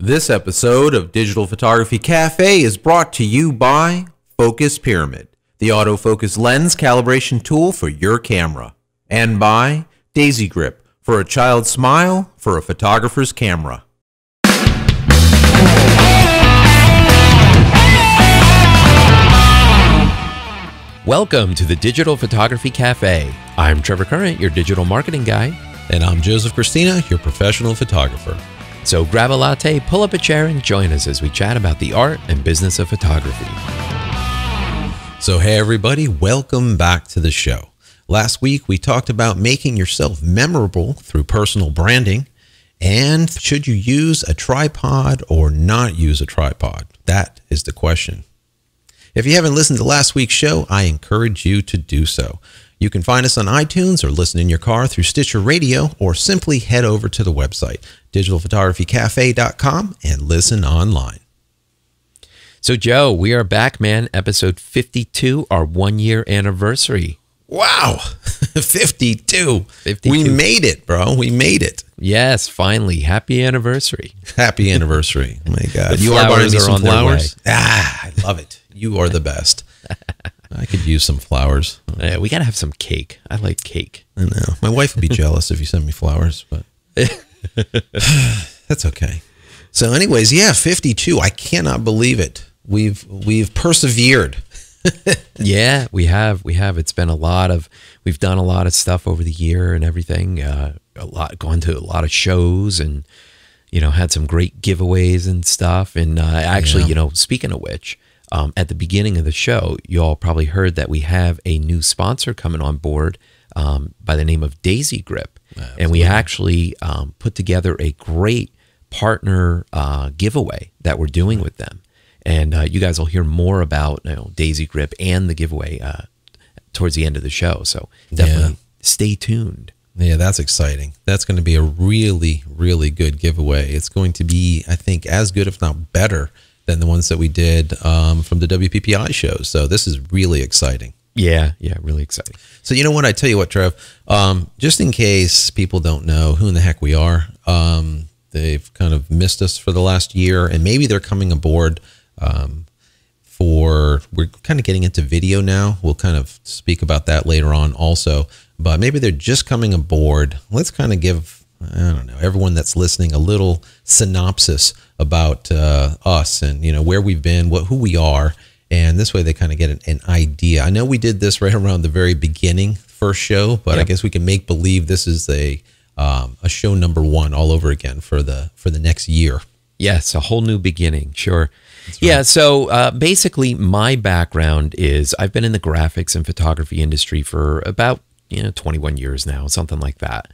This episode of Digital Photography Cafe is brought to you by Focus Pyramid, the autofocus lens calibration tool for your camera, and by DaisyGrip, for a child's smile for a photographer's camera. Welcome to the Digital Photography Cafe. I'm Trevor Current, your digital marketing guy. And I'm Joseph Christina, your professional photographer. So grab a latte, pull up a chair, and join us as we chat about the art and business of photography. So hey everybody, welcome back to the show. Last week we talked about making yourself memorable through personal branding, and should you use a tripod or not use a tripod? That is the question. If you haven't listened to last week's show, I encourage you to do so. You can find us on iTunes or listen in your car through Stitcher Radio, or simply head over to the website, digitalphotographycafe.com, and listen online. So Joe, we are back, man. Episode 52, our 1-year anniversary. Wow, 52. We made it, bro. We made it. Yes, finally. Happy anniversary. Happy anniversary. Oh my God. The you are buying me some flowers? I love it. You are the best. I could use some flowers. Yeah, we got to have some cake. I like cake. I know. My wife would be jealous if you sent me flowers, but that's okay. So anyways, yeah, 52. I cannot believe it. We've persevered. Yeah, we have. It's been we've done a lot of stuff over the year and everything. Gone to a lot of shows and, had some great giveaways and stuff. And actually, speaking of which, at the beginning of the show, you all probably heard that we have a new sponsor coming on board by the name of DaisyGrip. Absolutely. And we actually put together a great partner giveaway that we're doing with them. And you guys will hear more about DaisyGrip and the giveaway towards the end of the show. So definitely stay tuned. Yeah, that's exciting. That's going to be a really, really good giveaway. It's going to be, I think, as good, if not better, than the ones that we did from the WPPI shows. So this is really exciting. Yeah, really exciting. So you know what? I tell you what, Trev, just in case people don't know who in the heck we are, they've kind of missed us for the last year, and maybe they're coming aboard we're kind of getting into video now. We'll kind of speak about that later on also, but maybe they're just coming aboard. Let's kind of give, I don't know, everyone that's listening a little synopsis about us and, where we've been, who we are. And this way they kind of get an idea. I know we did this right around the very beginning, first show, but yep. I guess we can make believe this is a show number 1 all over again for the next year. Yes, a whole new beginning. Sure. Right. Yeah. So basically my background is I've been in the graphics and photography industry for about, 21 years now, something like that.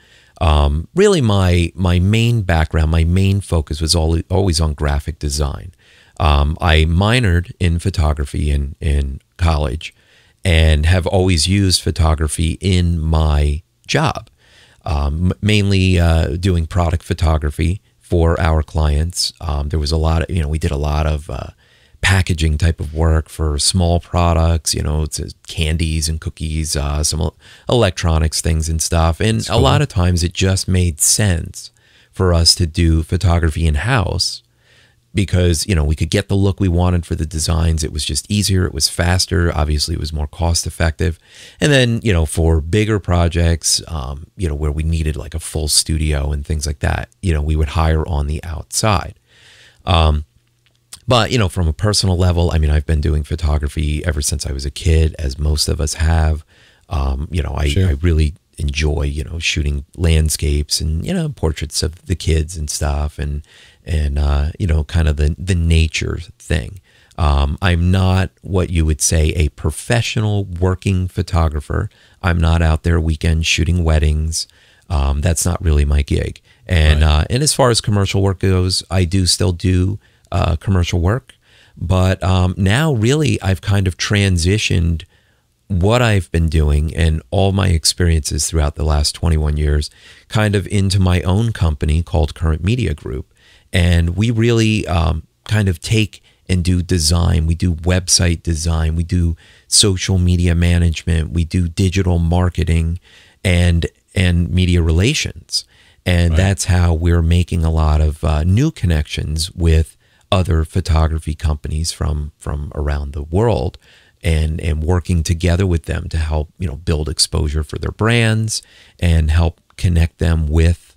Really my main background, my main focus was always on graphic design. I minored in photography in college and have always used photography in my job, mainly doing product photography for our clients. There was a lot of, we did a lot of packaging type of work for small products, it's candies and cookies, some electronics things and stuff. And That's cool. A lot of times it just made sense for us to do photography in-house because, we could get the look we wanted for the designs. It was just easier. It was faster. Obviously, it was more cost effective. And then, for bigger projects, where we needed like a full studio and things like that, we would hire on the outside. But, from a personal level, I've been doing photography ever since I was a kid, as most of us have. Sure. I really enjoy, shooting landscapes and, portraits of the kids and stuff and kind of the nature thing. I'm not what you would say a professional working photographer. I'm not out there weekend shooting weddings. That's not really my gig. And, right. And as far as commercial work goes, I do still do commercial work, but now really I've kind of transitioned what I've been doing and all my experiences throughout the last 21 years kind of into my own company called Current Media Group. And we really kind of take and do design. We do website design. We do social media management. We do digital marketing and media relations. And that's how we're making a lot of new connections with other photography companies from around the world, and working together with them to help, build exposure for their brands and help connect them with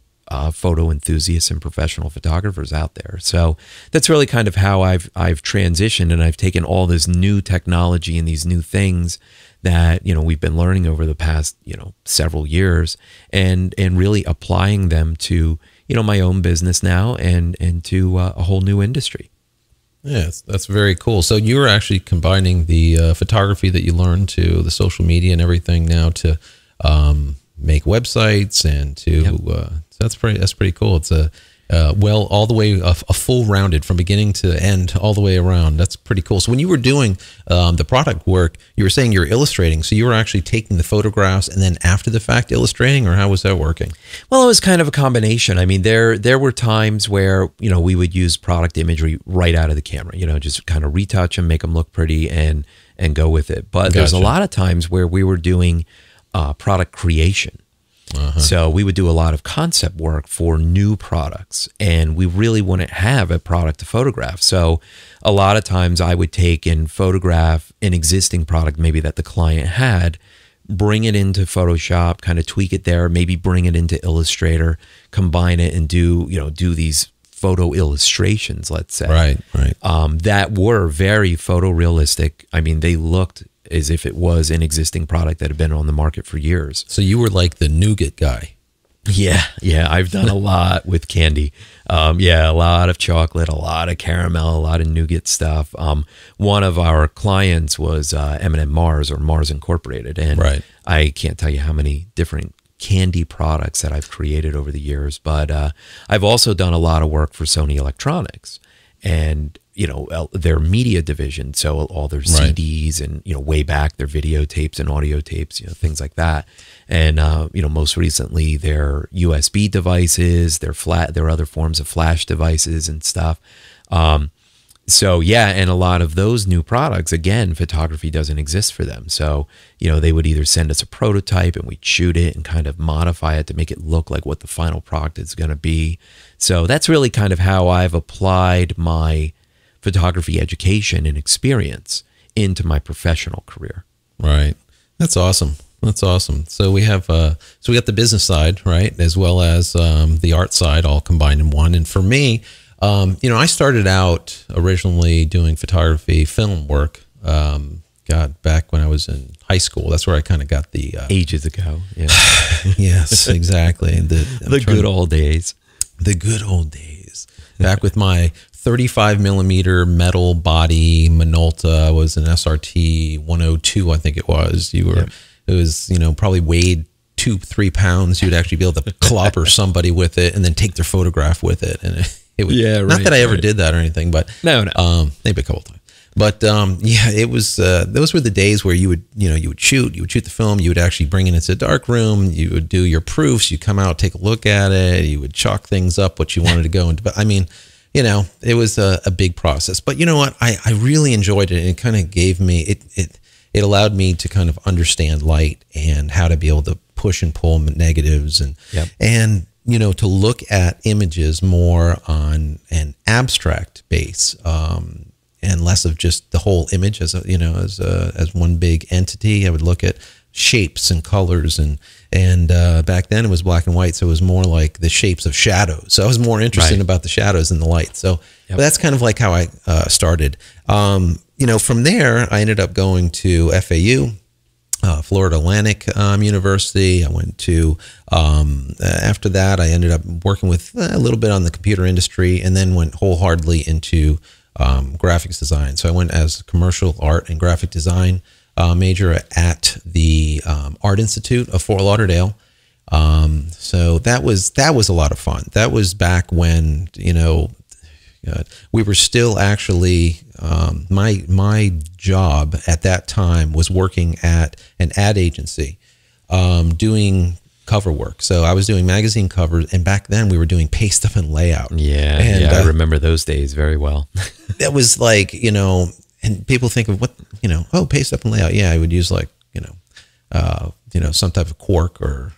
photo enthusiasts and professional photographers out there. So that's really kind of how I've transitioned, and I've taken all this new technology and these new things that we've been learning over the past several years, and really applying them to my own business now, and to a whole new industry. Yes, that's very cool. So you were actually combining the photography that you learned to the social media and everything now to make websites and to so that's pretty cool. It's a all the way a full rounded from beginning to end all the way around. That's pretty cool. So when you were doing the product work, you were saying you're illustrating. So you were actually taking the photographs and then after the fact illustrating, or how was that working? Well, it was kind of a combination. I mean, there were times where we would use product imagery right out of the camera. Just kind of retouch them, make them look pretty, and go with it. But there's a lot of times where we were doing product creation. So we would do a lot of concept work for new products, and we really wouldn't have a product to photograph. So a lot of times I would take and photograph an existing product maybe that the client had, bring it into Photoshop, kind of tweak it there, maybe bring it into Illustrator, combine it, and do these photo illustrations, let's say. Right. That were very photorealistic. I mean, they looked as if it was an existing product that had been on the market for years. So you were like the nougat guy. Yeah. I've done a lot with candy. A lot of chocolate, a lot of caramel, a lot of nougat stuff. One of our clients was M&M Mars, or Mars Incorporated, and I can't tell you how many different candy products that I've created over the years. But I've also done a lot of work for Sony Electronics, and their media division, so all their CDs and way back their videotapes and audio tapes, things like that, and most recently their USB devices, their other forms of flash devices and stuff. So and a lot of those new products, again, photography doesn't exist for them. So they would either send us a prototype and we'd shoot it and kind of modify it to make it look like what the final product is going to be. So that's really kind of how I've applied my photography education and experience into my professional career. Right. That's awesome. So we have we got the business side, right, as well as the art side, all combined in one. And for me, I started out originally doing photography, film work. Back when I was in high school, that's where I kind of got the ages ago. Yeah. Yes, exactly. The good old days. The good old days. Back with my 35 millimeter metal body Minolta, was an SRT 102, I think it was. It was, probably weighed 2-3 pounds. You'd actually be able to clobber somebody with it and then take their photograph with it. And it was not that I ever did that or anything, but no, maybe a couple times. But it was those were the days where you would shoot the film, you would actually bring it into a dark room, you would do your proofs, you come out, take a look at it, you would chalk things up what you wanted to go into. But I mean, it was a big process. But you know what? I really enjoyed it, and it kind of gave me it allowed me to kind of understand light and how to be able to push and pull negatives and to look at images more on an abstract base. And less of just the whole image as one big entity. I would look at shapes and colors, and back then it was black and white, so it was more like the shapes of shadows. So I was more interested about the shadows than the light. So but that's kind of like how I started. From there I ended up going to FAU, Florida Atlantic University. I went to after that I ended up working with a little bit on the computer industry, and then went wholeheartedly into graphics design. So I went as commercial art and graphic design major at the Art Institute of Fort Lauderdale. So that was a lot of fun. That was back when we were still actually my job at that time was working at an ad agency doing cover work. So I was doing magazine covers, and back then we were doing paste up and layout. I remember those days very well. That was like, and people think of what, paste up and layout. Yeah, I would use some type of cork or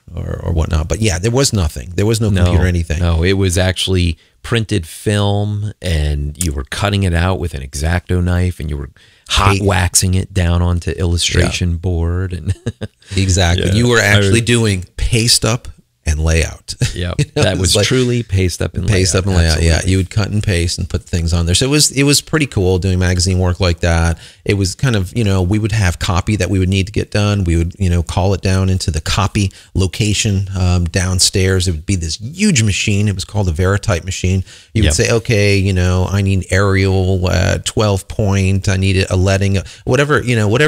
whatnot. But yeah, there was nothing. There was no computer or anything. No, it was actually printed film, and you were cutting it out with an X-Acto knife, and you were hot waxing it down onto illustration board. And exactly. Yeah. You were actually doing paste up and layout. Yeah, that was like truly paste up and layout. Paste up and layout. Yeah, you would cut and paste and put things on there. So it was pretty cool doing magazine work like that. It was kind of, we would have copy that we would need to get done. We would call it down into the copy location downstairs. It would be this huge machine. It was called a Veritype machine. You would say, okay, I need Arial 12 point. I need a leading, whatever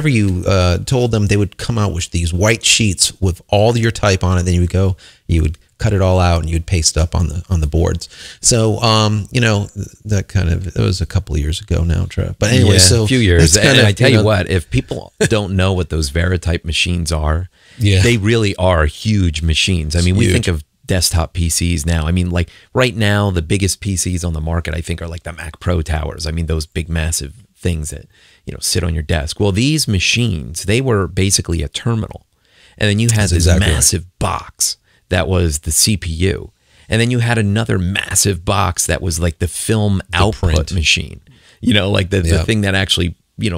you told them. They would come out with these white sheets with all your type on it. Then you would cut it all out and you would paste up on the boards. So, that it was a couple of years ago now, Trev. But anyway, so a few years. And I tell you what, if people don't know what those Veritype machines are, they really are huge machines. I mean, we think of desktop PCs now. I mean, like right now, the biggest PCs on the market, I think, are like the Mac Pro towers. I mean, those big, massive things that, sit on your desk. Well, these machines, they were basically a terminal. And then you had this massive box that was the CPU. And then you had another massive box that was like the film output machine, like the thing that actually,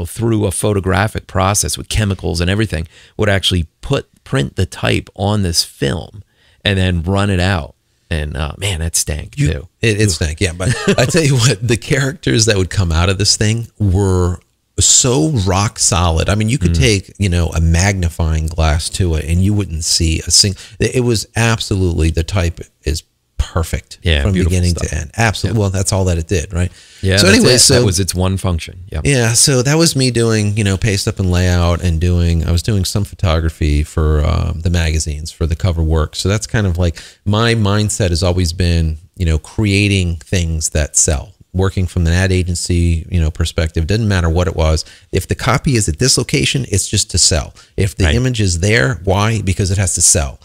through a photographic process with chemicals and everything, would actually print the type on this film and then run it out. And man, that stank too. It stank, yeah. But I tell you what, the characters that would come out of this thing were so rock solid. I mean, you could take, a magnifying glass to it and you wouldn't see a single, it was absolutely, the type is perfect from beginning to end. Absolutely. Yeah. Well, that's all that it did, right? Yeah. So anyway, that was its one function. Yeah. Yeah. So that was me doing, paste up and layout and I was doing some photography for the magazines for the cover work. So that's kind of like my mindset has always been, creating things that sell. Working from an ad agency, perspective, doesn't matter what it was. If the copy is at this location, it's just to sell. If the image is there, why? Because it has to sell.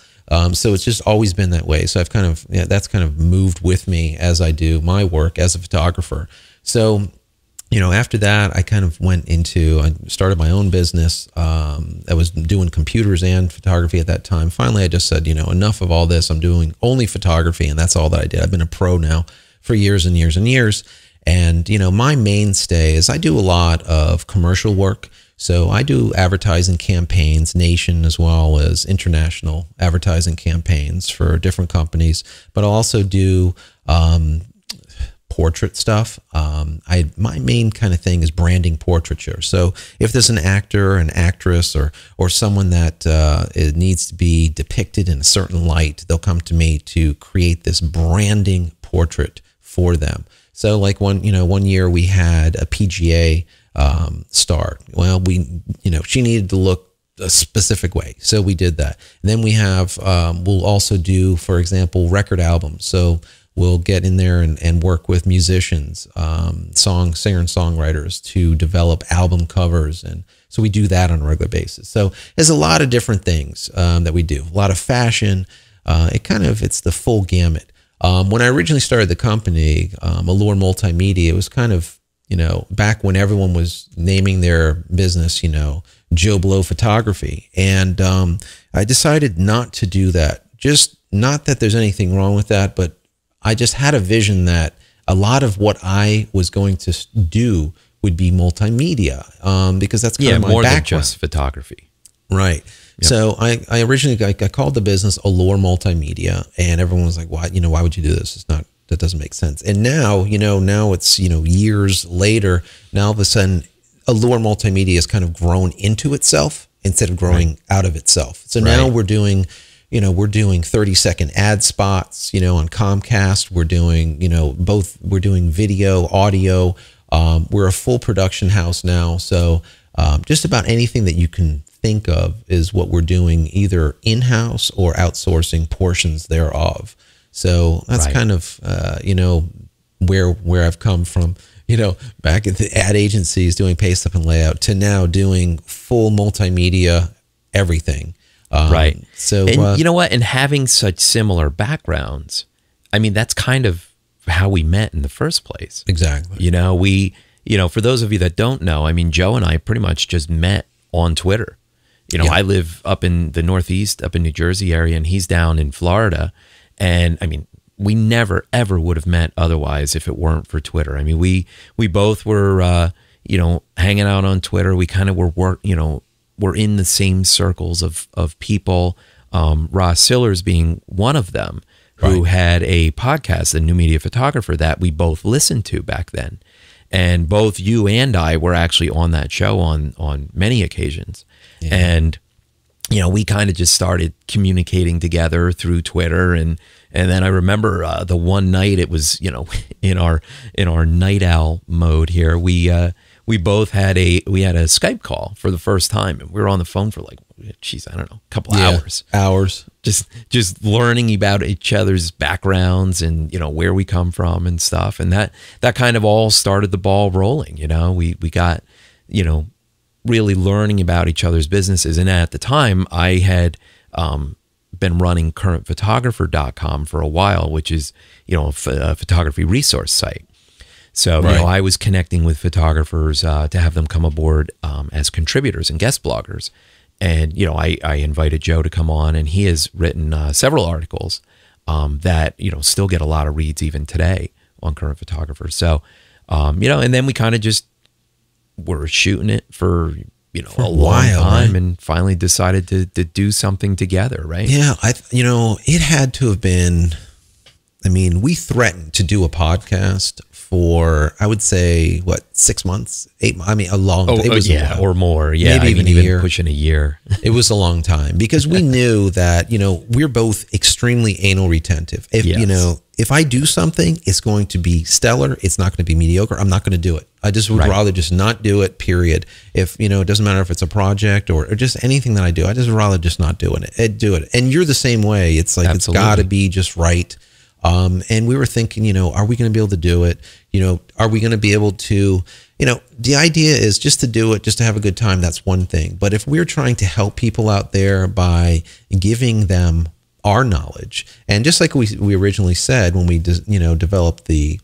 So it's just always been that way. So I've that's kind of moved with me as I do my work as a photographer. So, after that, I kind of I started my own business. I was doing computers and photography at that time. Finally, I just said, enough of all this. I'm doing only photography, and that's all that I did. I've been a pro now for years and years and years. And, my mainstay is I do a lot of commercial work. So I do advertising campaigns, nation as well as international advertising campaigns for different companies, but I also do portrait stuff. My main kind of thing is branding portraiture. So if there's an actor, an actress, or someone that it needs to be depicted in a certain light, they'll come to me to create this branding portrait for them. So like one year we had a PGA star. Well, she needed to look a specific way. So we did that. And then we have, we'll also do, for example, record albums. So we'll get in there and work with musicians, singer and songwriters to develop album covers. And so we do that on a regular basis. So there's a lot of different things that we do, a lot of fashion. It's the full gamut. When I originally started the company, Allure Multimedia, it was kind of, back when everyone was naming their business, Joe Blow Photography. And I decided not to do that. Just not that there's anything wrong with that, but I just had a vision that a lot of what I was going to do would be multimedia, because that's kind of my more background. than just photography. Right. Yep. So I originally I called the business Allure Multimedia, and everyone was like, "Why? Why would you do this? That doesn't make sense." And now, now it's years later. Now all of a sudden, Allure Multimedia has kind of grown into itself instead of growing out of itself. So now we're doing, we're doing 30-second ad spots, on Comcast. We're doing, both. We're doing video, audio. We're a full production house now. So just about anything that you can think of is what we're doing, either in-house or outsourcing portions thereof. So that's kind of, where I've come from, back at the ad agencies doing paste up and layout to now doing full multimedia, everything. Right. So, and you know what? And having such similar backgrounds, I mean, that's kind of how we met in the first place. Exactly. For those of you that don't know, I mean, Joe and I pretty much just met on Twitter. Yeah. I live up in the Northeast, up in New Jersey area, and he's down in Florida. And I mean, we never ever would have met otherwise if it weren't for Twitter. I mean, we both were hanging out on Twitter. We kind of we're in the same circles of people. Ross Sillers being one of them, who had a podcast, the New Media Photographer, that we both listened to back then. And both you and I were actually on that show on many occasions. Yeah. And, we kind of just started communicating together through Twitter. And then I remember the one night, it was, in our night owl mode here, we both had a Skype call for the first time, and we were on the phone for like, I don't know, a couple hours, just learning about each other's backgrounds and where we come from and stuff, and that kind of all started the ball rolling. We got really learning about each other's businesses, and at the time I had been running currentphotographer.com for a while, which is a photography resource site. So, I was connecting with photographers to have them come aboard as contributors and guest bloggers. And, I invited Joe to come on, and he has written several articles that, still get a lot of reads even today on Current Photographer. So, and then we kind of just were shooting it for a long time, and finally decided to do something together, right? Yeah, it had to have been, we threatened to do a podcast for, I would say, 6 months, 8 months. A long time. It was or more. Yeah, maybe even a year. Pushing a year. It was a long time because we knew that, we're both extremely anal retentive. If I do something, it's going to be stellar. It's not going to be mediocre. I'm not going to do it. I just would rather just not do it, period. If, it doesn't matter if it's a project or just anything that I do, I just rather just not do it. And you're the same way. It's like, Absolutely. It's got to be just right. And we were thinking, are we going to be able to do it? Are we going to be able to, the idea is just to do it, just to have a good time. That's one thing. But if we're trying to help people out there by giving them our knowledge, and just like we originally said when we developed the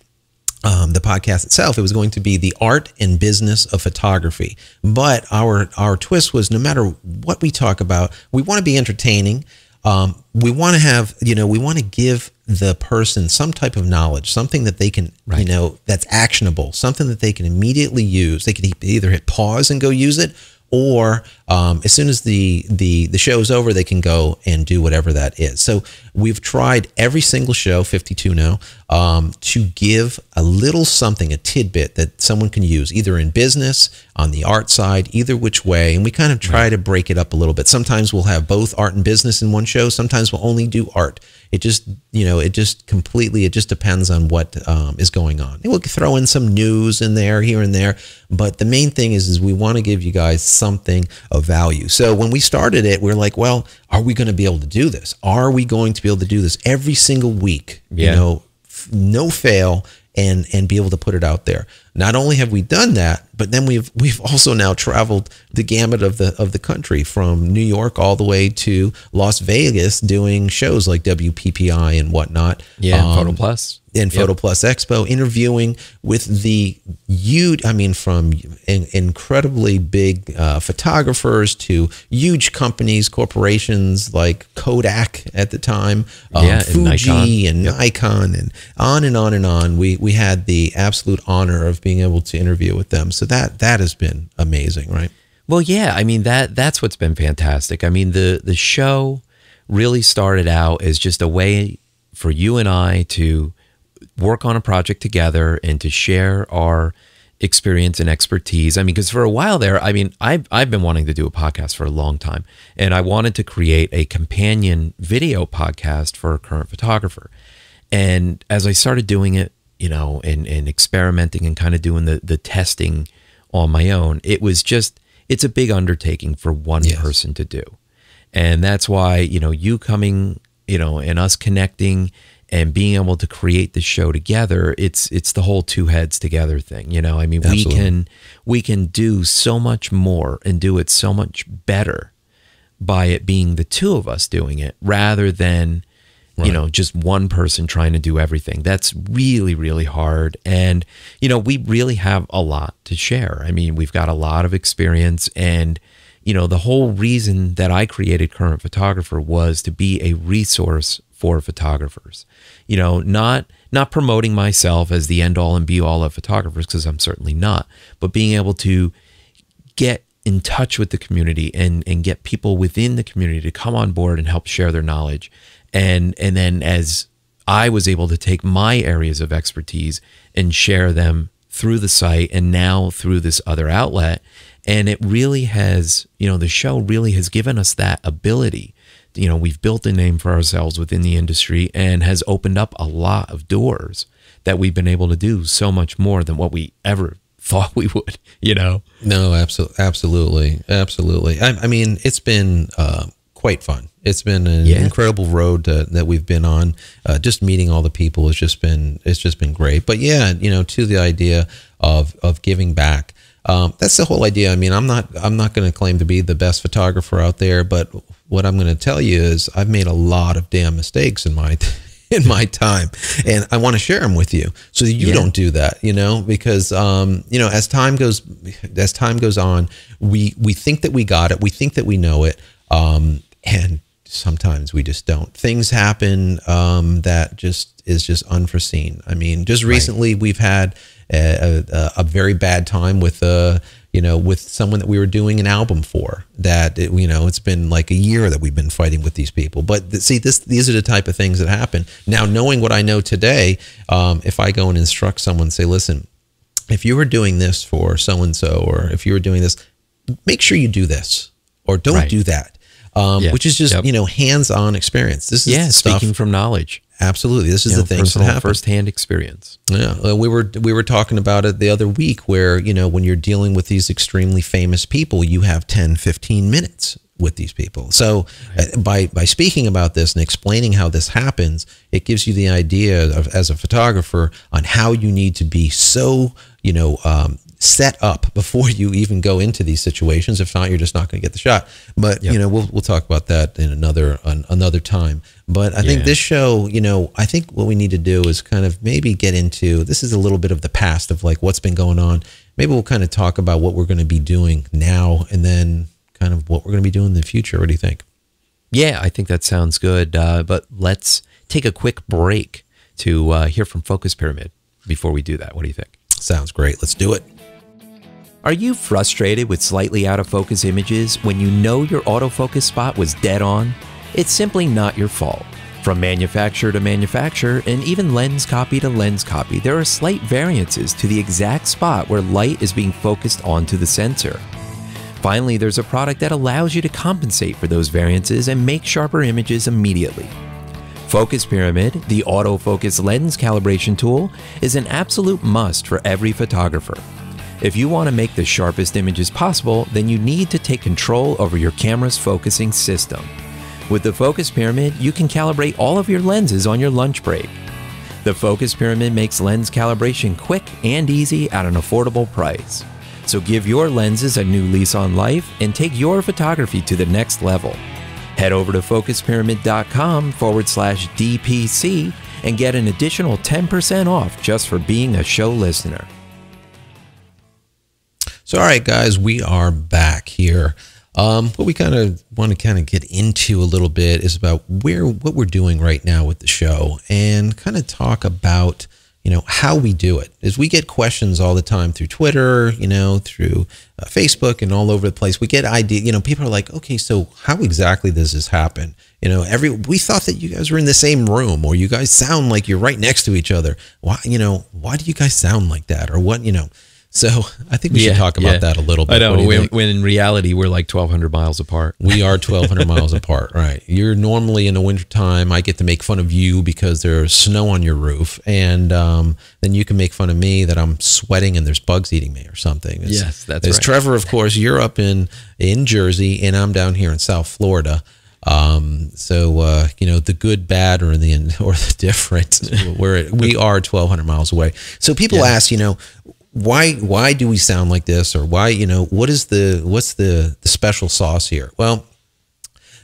podcast itself, it was going to be the art and business of photography. But our twist was, no matter what we talk about, we want to be entertaining. We want to have, we want to give the person some type of knowledge, something that they can, that's actionable, something that they can immediately use. They can either hit pause and go use it, or as soon as the show is over, they can go and do whatever that is. So we've tried every single show, 52 now, to give a little something, a tidbit that someone can use, either in business, on the art side, either which way. And we kind of try to break it up a little bit. Sometimes we'll have both art and business in one show. Sometimes we'll only do art. It just, it just depends on what is going on. And we'll throw in some news in there, here and there. But the main thing is we want to give you guys something of value. So when we started it, we're like, well, are we going to be able to do this? Are we going to be able to do this every single week? Yeah. No fail, and be able to put it out there. Not only have we done that, but then we've also now traveled the gamut of the country, from New York all the way to Las Vegas, doing shows like WPPI and whatnot. Yeah, Photo Plus. In Photo Plus Expo, interviewing with the huge, from incredibly big photographers to huge companies, corporations like Kodak at the time, Fuji and Nikon, and on and on and on. We had the absolute honor of being able to interview with them. So that has been amazing, right? Well, yeah, that's what's been fantastic. The show really started out as just a way for you and I to work on a project together and to share our experience and expertise. Because for a while there, I've been wanting to do a podcast for a long time, and I wanted to create a companion video podcast for Current Photographer. And as I started doing it, and experimenting and kind of doing the testing on my own, it's a big undertaking for one person to do. And that's why, you coming, and us connecting and being able to create the show together, it's the whole two heads together thing. We can do so much more and do it so much better by it being the two of us doing it, rather than just one person trying to do everything. That's really, really hard. And, we really have a lot to share. We've got a lot of experience, and, the whole reason that I created Current Photographer was to be a resource for photographers. Not promoting myself as the end all and be all of photographers, because I'm certainly not, but being able to get in touch with the community and get people within the community to come on board and help share their knowledge. And then as I was able to take my areas of expertise and share them through the site and now through this other outlet. And it really has, the show really has given us that ability. We've built a name for ourselves within the industry and has opened up a lot of doors that we've been able to do so much more than what we ever thought we would, No, absolutely. I mean, it's been quite fun. It's been an incredible road that we've been on. Just meeting all the people it's just been great. But yeah, to the idea of giving back. That's the whole idea. I mean, I'm not going to claim to be the best photographer out there, but what I'm going to tell you is I've made a lot of damn mistakes in my time, and I want to share them with you so that you don't do that, because as time goes on, we think that we got it, we think that we know it, and sometimes we just don't. Things happen that is just unforeseen. I mean, just recently we've had a very bad time with with someone that we were doing an album for. That it's been like a year that we've been fighting with these people. But see, these are the type of things that happen. Now, knowing what I know today, if I go and instruct someone, say, listen, if you were doing this for so and so, or if you were doing this, make sure you do this, or don't do that. Which is just hands-on experience. This is speaking from knowledge. Absolutely, this is the things that happen. First-hand experience. Yeah, we were talking about it the other week, where when you're dealing with these extremely famous people, you have 10, 15 minutes with these people. So by speaking about this and explaining how this happens, it gives you the idea of, as a photographer, on how you need to be so set up before you even go into these situations. If not, you're just not going to get the shot. But we'll talk about that in another time. But I think this show, I think what we need to do is kind of maybe get into, this is a little bit of the past of like what's been going on. Maybe we'll kind of talk about what we're going to be doing now, and then kind of what we're going to be doing in the future. What do you think? Yeah, I think that sounds good. But let's take a quick break to hear from Focus Pyramid before we do that. What do you think? Sounds great. Let's do it. Are you frustrated with slightly out of focus images when you know your autofocus spot was dead on? It's simply not your fault. From manufacturer to manufacturer, and even lens copy to lens copy, there are slight variances to the exact spot where light is being focused onto the sensor. Finally, there's a product that allows you to compensate for those variances and make sharper images immediately. Focus Pyramid, the autofocus lens calibration tool, is an absolute must for every photographer. If you want to make the sharpest images possible, then you need to take control over your camera's focusing system. With the Focus Pyramid, you can calibrate all of your lenses on your lunch break. The Focus Pyramid makes lens calibration quick and easy at an affordable price. So give your lenses a new lease on life and take your photography to the next level. Head over to focuspyramid.com/DPC and get an additional 10% off just for being a show listener. So, all right, guys, we are back here. What we kind of want to get into a little bit is about what we're doing right now with the show, and kind of talk about, how we do it. Is we get questions all the time through Twitter, through Facebook and all over the place. We get idea, people are like, okay, so how exactly does this happen? We thought that you guys were in the same room, or you guys sound like you're right next to each other. Why do you guys sound like that? Or what, So I think we should talk about that a little bit. I know, when in reality, we're like 1,200 miles apart. We are 1,200 miles apart, right? You're normally in the wintertime. I get to make fun of you because there's snow on your roof. And then you can make fun of me that I'm sweating and there's bugs eating me or something. Yes, that's right. Trevor, of course, you're up in Jersey, and I'm down here in South Florida. The good, bad, or the different, we are 1,200 miles away. So people ask, why do we sound like this, or why, what's the special sauce here? Well,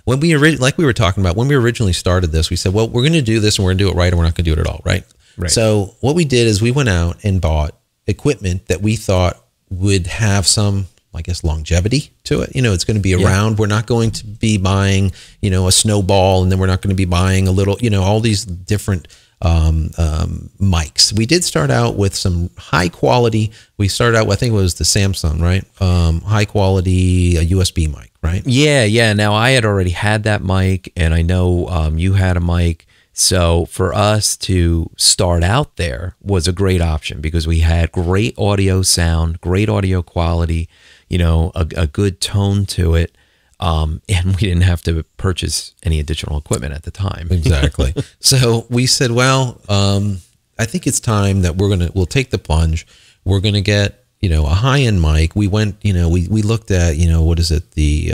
when we were talking about when we originally started this, we said, well, we're going to do this and we're going to do it right, and we're not going to do it at all, right? So what we did is we went out and bought equipment that we thought would have some I guess, longevity to it. It's going to be around. We're not going to be buying, a snowball, and then we're not going to be buying a little, all these different mics. We did start out with some high quality. We started out with, I think it was the Samsung, right? High quality USB mic, right? Yeah. Now I had already had that mic, and I know you had a mic. So for us to start out there was a great option because we had great audio sound, great audio quality, a good tone to it. And we didn't have to purchase any additional equipment at the time. Exactly. So we said, well, I think it's time that we'll take the plunge. We're going to get, a high-end mic. We went, we looked at, what is it? The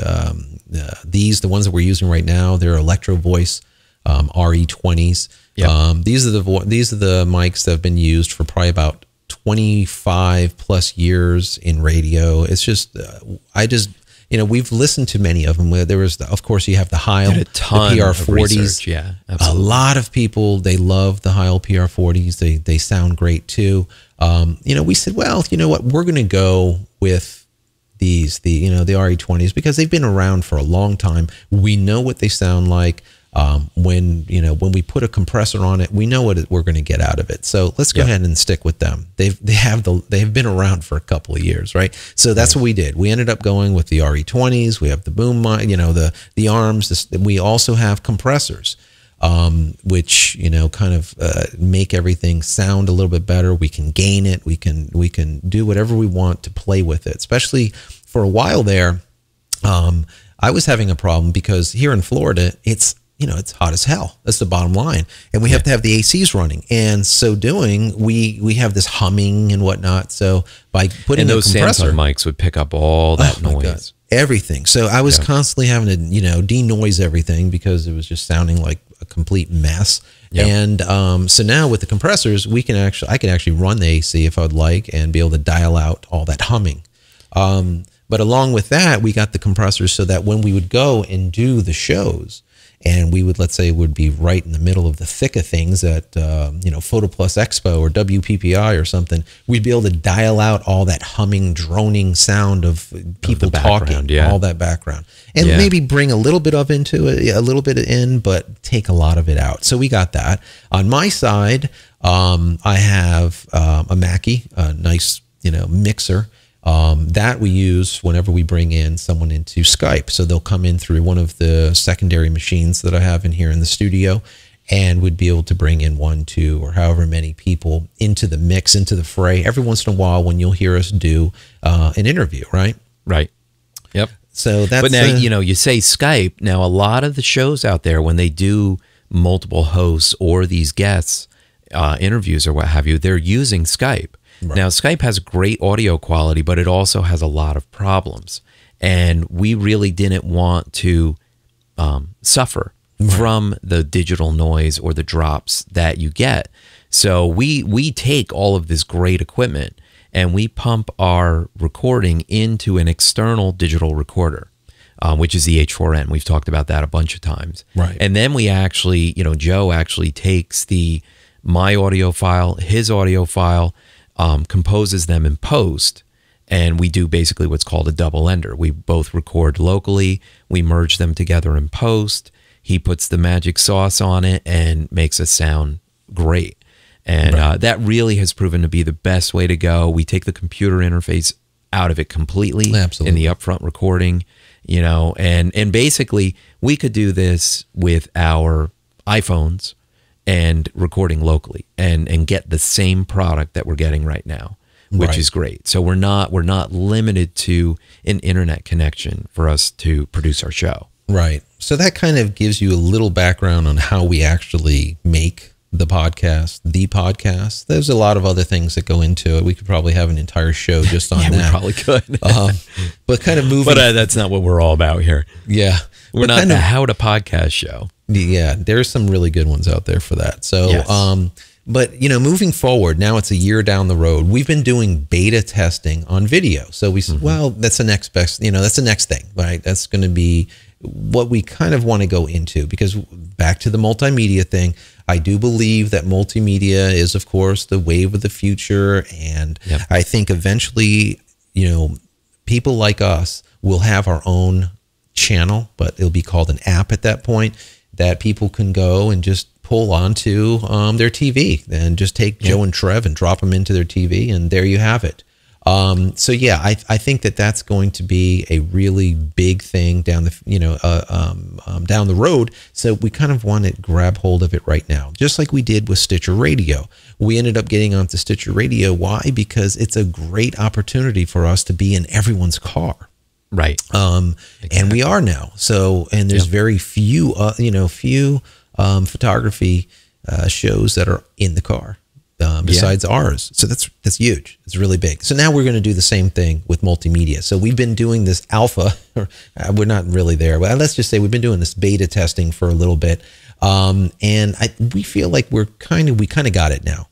ones that we're using right now, they're Electro Voice RE20s. Yep. These are the mics that have been used for probably about 25 plus years in radio. It's just, we've listened to many of them. There was, of course, you have the Heil, Did a ton the of PR40s. research, yeah, absolutely. A lot of people, they love the Heil PR40s. They sound great too. We said, well, you know what, we're going to go with the RE20s because they've been around for a long time. We know what they sound like. When we put a compressor on it, we know what we're going to get out of it. So let's go ahead and stick with them. They've been around for a couple of years, right? So that's what we did. We ended up going with the RE20s. We have the boom, the arms. We also have compressors, which kind of make everything sound a little bit better. We can gain it. We can do whatever we want to play with it. Especially for a while there, I was having a problem because here in Florida, it's hot as hell. That's the bottom line. And we have to have the ACs running. And so doing, we have this humming and whatnot. So by putting those a compressor, Samsung mics would pick up all that noise. God, everything. So I was constantly having to, denoise everything because it was just sounding like a complete mess. And so now with the compressors, I can actually run the AC if I would like and be able to dial out all that humming. But along with that, we got the compressors so that when we would go and do the shows, and we would, let's say, would be right in the middle of the thick of things at, Photo Plus Expo or WPPI or something, we'd be able to dial out all that humming, droning sound of people talking, all that background, and maybe bring a little bit of into it, a little bit in, but take a lot of it out. So we got that. On my side, I have a Mackie, a nice, mixer. That we use whenever we bring in someone into Skype. So they'll come in through one of the secondary machines that I have in here in the studio, and we'd be able to bring in 1, 2, or however many people into the mix, into the fray every once in a while when you'll hear us do an interview, right? Right. Yep. So that's... But now, you say Skype. Now, a lot of the shows out there, when they do multiple hosts or these guests, interviews or what have you, they're using Skype. Right. Now, Skype has great audio quality, but it also has a lot of problems. And we really didn't want to suffer from the digital noise or the drops that you get. So we take all of this great equipment and we pump our recording into an external digital recorder, which is the H4n. We've talked about that a bunch of times. Right. And then we actually, Joe actually takes my audio file, his audio file, composes them in post, and we do basically what's called a double ender. We both record locally, we merge them together in post. He puts the magic sauce on it and makes it sound great. And that really has proven to be the best way to go. We take the computer interface out of it completely. Absolutely. In the upfront recording, and basically we could do this with our iPhones and recording locally and get the same product that we're getting right now, which is great. So we're not limited to an internet connection for us to produce our show. Right. So that kind of gives you a little background on how we actually make the podcast. There's a lot of other things that go into it. We could probably have an entire show just on that. We probably could. But kind of moving. But that's not what we're all about here. Yeah. We're not the How to Podcast show. Yeah, there's some really good ones out there for that. So, yes. But moving forward, now it's a year down the road. We've been doing beta testing on video. So we said, well, that's the next best. That's the next thing, right? That's going to be what we kind of want to go into, because back to the multimedia thing, I do believe that multimedia is, of course, the wave of the future, and I think eventually, people like us will have our own channel, but it'll be called an app at that point that people can go and just pull onto their TV and just take Joe and Trev and drop them into their TV, and there you have it. So yeah, I think that that's going to be a really big thing down the down the road. So we kind of want to grab hold of it right now, just like we did with Stitcher Radio. We ended up getting onto Stitcher Radio. Why? Because it's a great opportunity for us to be in everyone's car. Right. Exactly. And we are now. So, and there's very few, photography shows that are in the car. Besides ours. So that's huge. It's really big. So now we're going to do the same thing with multimedia. So we've been doing this alpha, we're not really there, but let's just say we've been doing this beta testing for a little bit. And we feel like we kind of got it now.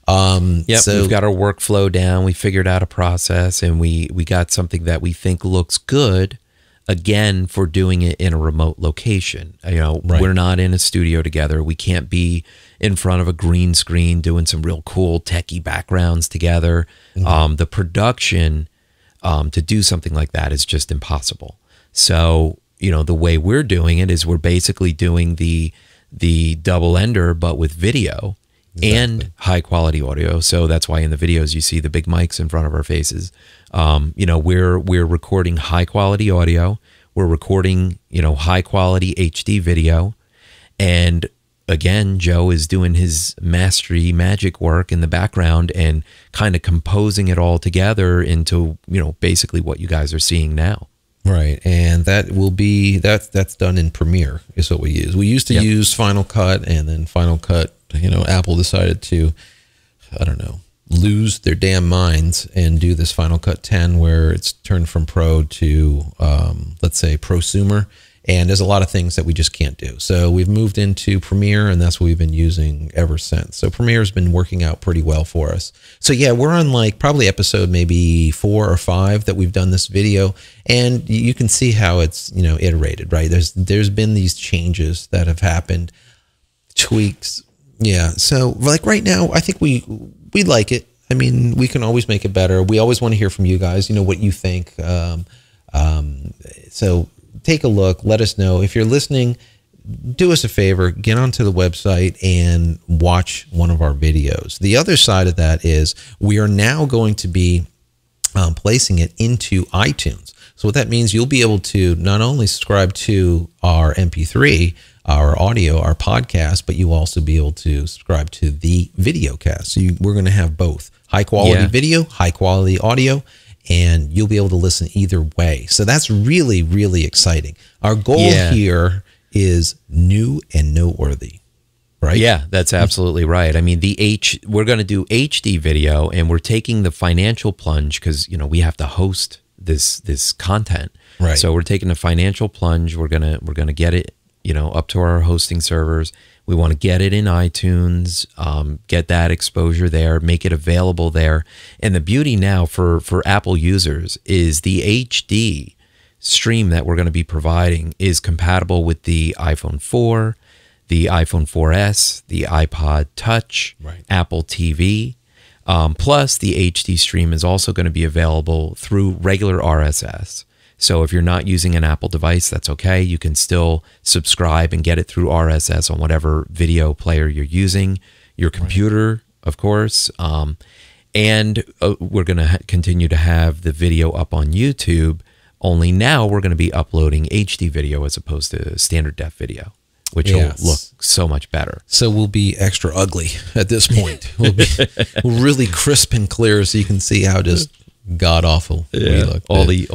So we've got our workflow down. We figured out a process, and we got something that we think looks good, again, for doing it in a remote location. We're not in a studio together. We can't be in front of a green screen doing some real cool techie backgrounds together. The production to do something like that is just impossible. So, the way we're doing it is we're basically doing the double ender, but with video and high quality audio. So that's why in the videos you see the big mics in front of our faces. We're recording high quality audio. We're recording, high quality HD video. And again, Joe is doing his mastery magic work in the background and kind of composing it all together into, basically what you guys are seeing now. Right. And that will be, that's done in Premiere is what we use. We used to use Final Cut, and then Final Cut, Apple decided to, lose their damn minds and do this Final Cut 10 where it's turned from pro to, let's say, prosumer. And there's a lot of things that we just can't do. So we've moved into Premiere, and that's what we've been using ever since. So Premiere has been working out pretty well for us. So yeah, we're on like probably episode maybe 4 or 5 that we've done this video, and you can see how it's, iterated, right? There's been these changes that have happened, tweaks. Yeah. So like right now, I think we like it. I mean, we can always make it better. We always want to hear from you guys, what you think. So take a look. Let us know. If you're listening, do us a favor, get onto the website and watch one of our videos. The other side of that is we are now going to be placing it into iTunes. So what that means, you'll be able to not only subscribe to our MP3, our audio, our podcast, but you'll also be able to subscribe to the video cast. So we're going to have both high quality video, high quality audio, and you'll be able to listen either way. So that's really, really exciting. Our goal here is new and noteworthy, right? Yeah, that's absolutely right. I mean, we're going to do HD video, and we're taking the financial plunge because, we have to host this content. Right. So we're taking a financial plunge. We're going to get it, up to our hosting servers. We want to get it in iTunes, get that exposure there, make it available there. And the beauty now for Apple users is the HD stream that we're going to be providing is compatible with the iPhone 4, the iPhone 4S, the iPod Touch, Apple TV. Plus, the HD stream is also going to be available through regular RSS. So if you're not using an Apple device, that's okay. You can still subscribe and get it through RSS on whatever video player you're using, your computer, of course. And we're going to continue to have the video up on YouTube, only now we're going to be uploading HD video as opposed to standard def video, which will look so much better. So we'll be extra ugly at this point. We'll really crisp and clear so you can see how just god awful we look. All the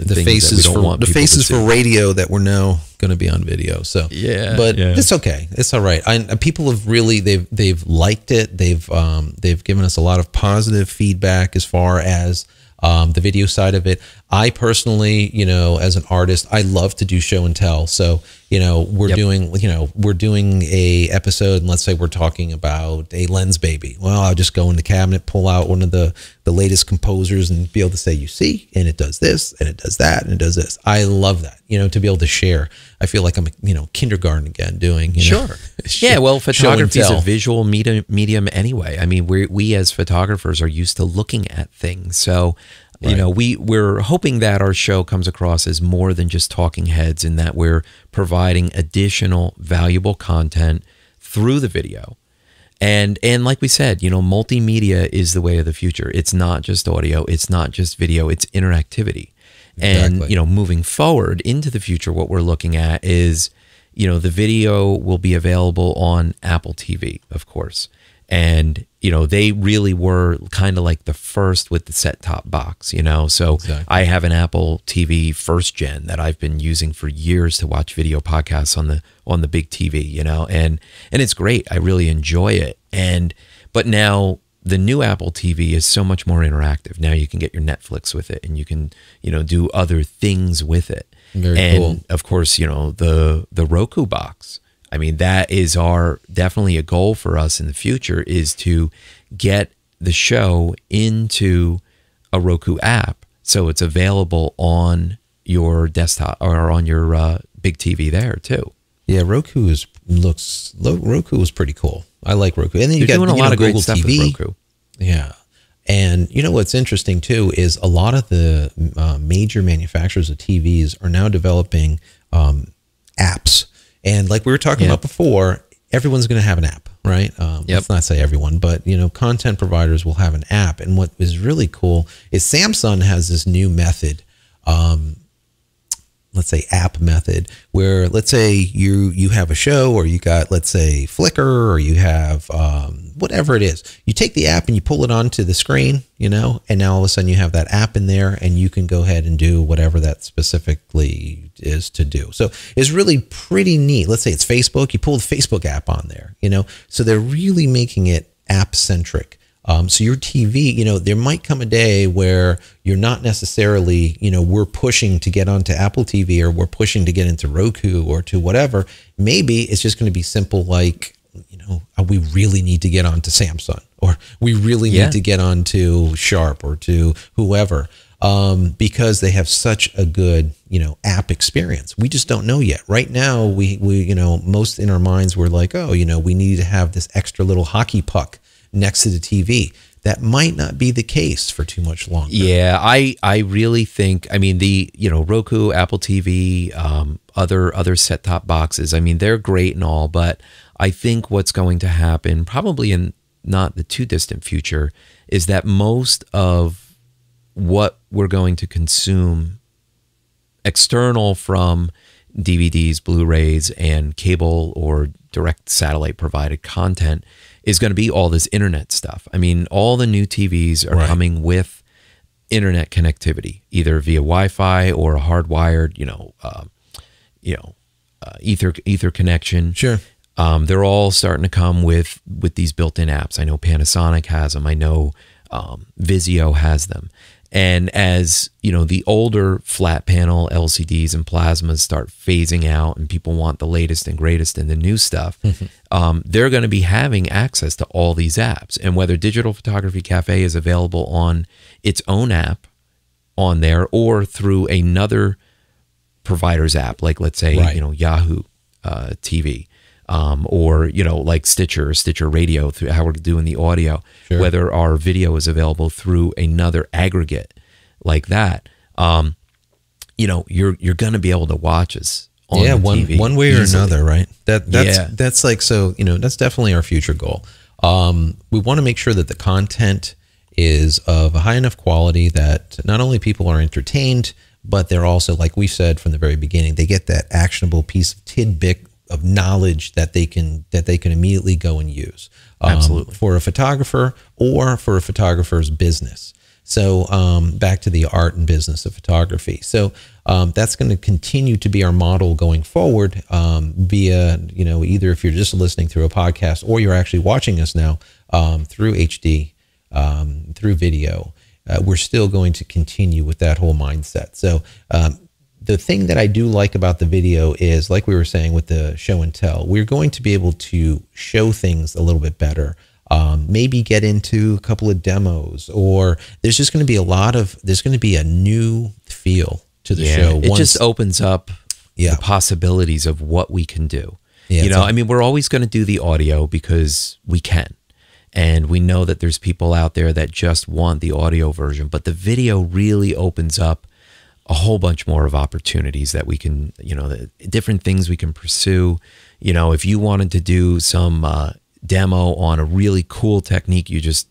faces the faces for radio that we're now going to be on video. So it's okay. It's all right. People have really they've liked it. They've given us a lot of positive feedback as far as the video side of it. I personally, as an artist, I love to do show and tell. So, we're doing a episode, and let's say we're talking about a lens baby. Well, I'll just go in the cabinet, pull out one of the latest composers and be able to say, you see, and it does this, and it does that, and it does this. I love that, to be able to share. I feel like I'm, kindergarten again doing, yeah, well, photography is a visual medium anyway. I mean, we as photographers are used to looking at things. So, You know, we're hoping that our show comes across as more than just talking heads, and that we're providing additional valuable content through the video. And like we said, you know, multimedia is the way of the future. It's not just audio, it's not just video, it's interactivity. And, you know, moving forward into the future, what we're looking at is, you know, the video will be available on Apple TV, of course. And, you know, they really were kind of like the first with the set-top box, you know. So I have an Apple TV first gen that I've been using for years to watch video podcasts on the big TV, you know, and it's great. I really enjoy it. But now the new Apple TV is so much more interactive. Now you can get your Netflix with it, and you can, you know, do other things with it. Very cool. Of course, you know, the Roku box. I mean, that is definitely a goal for us in the future, is to get the show into a Roku app so it's available on your desktop or on your big TV there too. Yeah, Roku is pretty cool. I like Roku. And then You're doing a lot of Google great stuff TV. with Roku. Yeah. And you know what's interesting too is a lot of the major manufacturers of TVs are now developing apps. And like we were talking about before, everyone's going to have an app, right? Let's not say everyone, but you know, content providers will have an app. And what is really cool is Samsung has this new method, let's say app method, where let's say you have a show, or you got, let's say, Flickr, or you have whatever it is. You take the app and you pull it onto the screen, you know, and now all of a sudden you have that app in there, and you can go ahead and do whatever that specifically is to do. So it's really pretty neat. Let's say it's Facebook, you pull the Facebook app on there, you know, so they're really making it app centric. So your TV, you know, there might come a day where you're not necessarily, you know, we're pushing to get onto Apple TV, or we're pushing to get into Roku or to whatever. Maybe it's just going to be simple, like, you know, we really need to get onto Samsung, or we really need to get onto Sharp or to whoever, because they have such a good, you know, app experience. We just don't know yet. Right now, we you know, most in our minds, we're like, oh, you know, we need to have this extra little hockey puck next to the TV. That might not be the case for too much longer. Yeah, I really think, I mean, the, you know, Roku, Apple TV, other set-top boxes, I mean, they're great and all, but I think what's going to happen, probably in not the too distant future, is that most of what we're going to consume external from DVDs, Blu-rays, and cable or direct satellite provided content is going to be all this internet stuff. I mean, all the new TVs are coming with internet connectivity, either via Wi-Fi or a hardwired, Ether connection. Sure. They're all starting to come with these built-in apps. I know Panasonic has them. I know Vizio has them. And as, you know, the older flat panel LCDs and plasmas start phasing out, and people want the latest and greatest in the new stuff, they're going to be having access to all these apps. And whether Digital Photography Cafe is available on its own app on there, or through another provider's app, like let's say, you know, Yahoo TV, or, you know, like Stitcher Radio, through how we're doing the audio, whether our video is available through another aggregate like that, you know, you're going to be able to watch us on the TV one way or another, right? That's like, so, you know, that's definitely our future goal. We want to make sure that the content is of a high enough quality that not only people are entertained, but they're also, like we said from the very beginning, they get that actionable piece of tidbit of knowledge that they can immediately go and use. Absolutely. For a photographer or for a photographer's business. So back to the art and business of photography. So that's going to continue to be our model going forward, via, you know, either if you're just listening through a podcast, or you're actually watching us now through HD, through video. We're still going to continue with that whole mindset. So the thing that I do like about the video is, like we were saying with the show and tell, we're going to be able to show things a little bit better. Maybe get into a couple of demos, or there's just going to be there's going to be a new feel to the show. It just opens up the possibilities of what we can do. You know, I mean, we're always going to do the audio because we can. And we know that there's people out there that just want the audio version, but the video really opens up a whole bunch more of opportunities that we can, the different things we can pursue. If you wanted to do some demo on a really cool technique you just,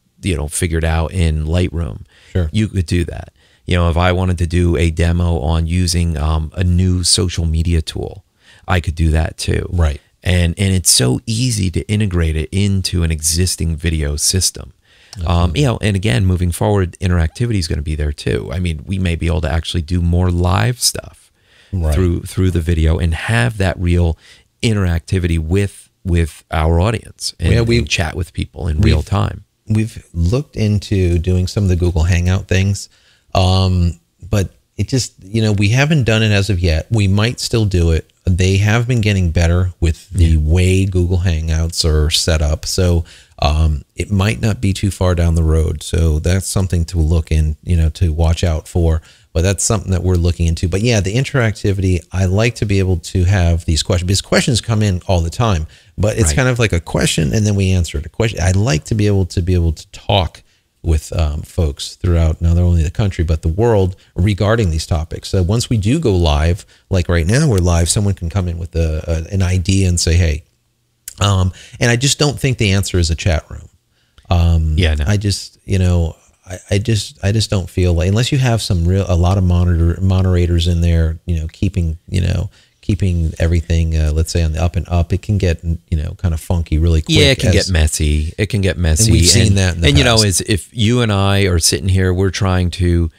figured out in Lightroom, sure, you could do that. If I wanted to do a demo on using a new social media tool, I could do that too. Right. And it's so easy to integrate it into an existing video system. And again, moving forward, interactivity is going to be there too. I mean, we may be able to actually do more live stuff through the video and have that real interactivity with our audience and we chat with people in real time. We've looked into doing some of the Google Hangout things, but it just, we haven't done it as of yet. We might still do it. They have been getting better with the way Google Hangouts are set up. So it might not be too far down the road. So that's something to look in, to watch out for. But that's something that we're looking into. But yeah, the interactivity, I like to be able to have these questions, because questions come in all the time. But it's kind of like a question and then we answer it. A question. I like to be able to talk with folks throughout not only the country but the world regarding these topics. So once we do go live, like right now we're live, someone can come in with an idea and say, hey, and I just don't think the answer is a chat room. I just I just don't feel like, unless you have a lot of moderators in there, keeping everything, let's say on the up and up, it can get, kind of funky really quick. Yeah, it can get messy. It can get messy. And we've seen that in the past. Is if you and I are sitting here, we're trying to,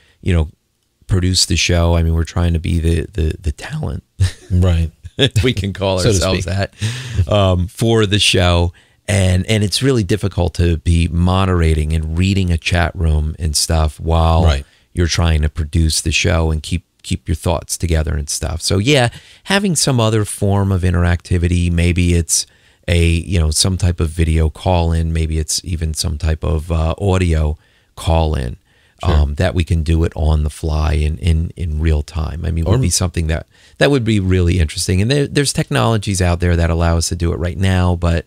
produce the show. I mean, we're trying to be the talent. Right. We can call ourselves that for the show. And it's really difficult to be moderating and reading a chat room and stuff while you're trying to produce the show and keep your thoughts together and stuff. So yeah, having some other form of interactivity, maybe it's some type of video call in, maybe it's even some type of audio call in, that we can do it on the fly in real time. I mean, would be something that would be really interesting. And there's technologies out there that allow us to do it right now, but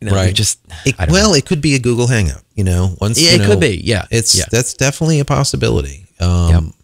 it could be a Google Hangout, it could be. Yeah. That's definitely a possibility.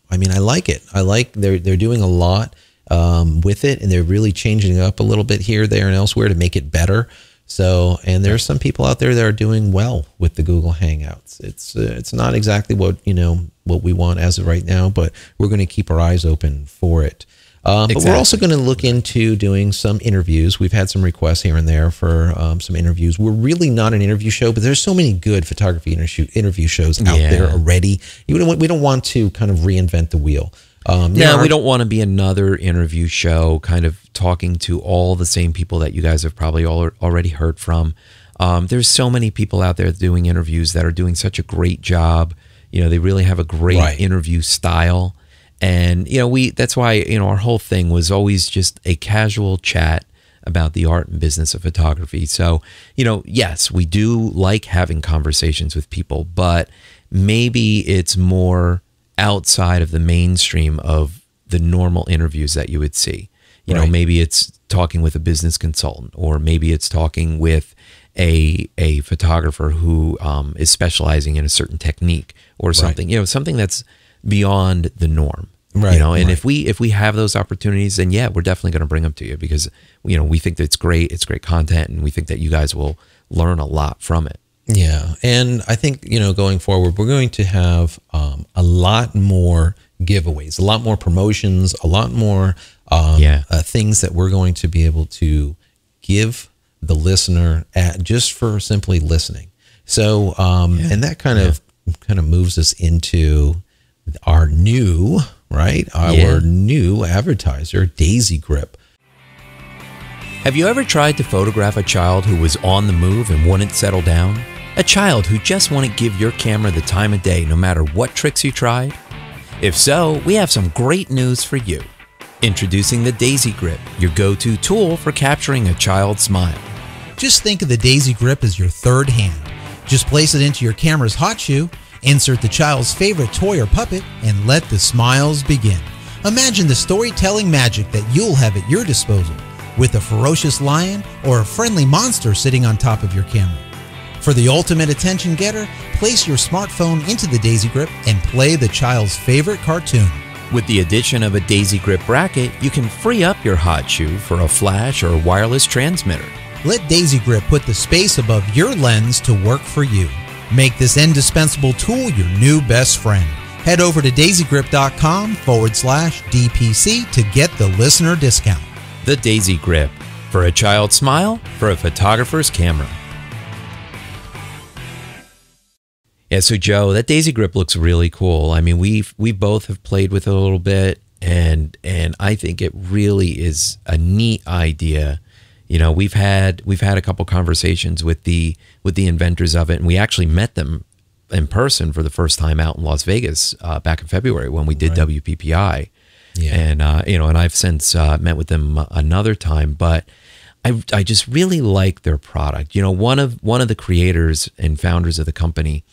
I mean, I like it. I like they're doing a lot with it, and they're really changing it up a little bit here, there, and elsewhere to make it better. So, and there's some people out there that are doing well with the Google Hangouts. It's not exactly what we want as of right now, but we're going to keep our eyes open for it. But we're also going to look into doing some interviews. We've had some requests here and there for some interviews. We're really not an interview show, but there's so many good photography interview shows out there already. We don't want to kind of reinvent the wheel. No, we don't want to be another interview show kind of talking to all the same people that you guys have probably already heard from. There's so many people out there doing interviews that are doing such a great job. They really have a great interview style. And, that's why, our whole thing was always just a casual chat about the art and business of photography. So, yes, we do like having conversations with people, but maybe it's more outside of the mainstream of the normal interviews that you would see. Maybe it's talking with a business consultant, or maybe it's talking with a photographer who is specializing in a certain technique or something, something that's beyond the norm, and if we have those opportunities, then yeah, we're definitely going to bring them to you, because we think that it's great content, and we think that you guys will learn a lot from it. Yeah, and I think going forward, we're going to have a lot more giveaways, a lot more promotions, a lot more things that we're going to be able to give the listener just for simply listening. So and that kind of moves us into our new new advertiser, DaisyGrip. Have you ever tried to photograph a child who was on the move and wouldn't settle down? A child who just wouldn't give your camera the time of day no matter what tricks you tried? If so, we have some great news for you. Introducing the DaisyGrip, your go-to tool for capturing a child's smile. Just think of the DaisyGrip as your third hand. Just place it into your camera's hot shoe, insert the child's favorite toy or puppet, and let the smiles begin. Imagine the storytelling magic that you'll have at your disposal with a ferocious lion or a friendly monster sitting on top of your camera. For the ultimate attention getter, place your smartphone into the DaisyGrip and play the child's favorite cartoon. With the addition of a DaisyGrip bracket, you can free up your hot shoe for a flash or wireless transmitter. Let DaisyGrip put the space above your lens to work for you. Make this indispensable tool your new best friend. Head over to daisygrip.com/DPC to get the listener discount. The DaisyGrip, for a child's smile, for a photographer's camera. Yeah, so Joe, that DaisyGrip looks really cool. I mean, we both have played with it a little bit, and I think it really is a neat idea. You know, we've had a couple conversations with the inventors of it, and we actually met them in person for the first time out in Las Vegas back in February when we did WPPI. Yeah. And and I've since met with them another time, but I just really like their product. You know, one of the creators and founders of the company,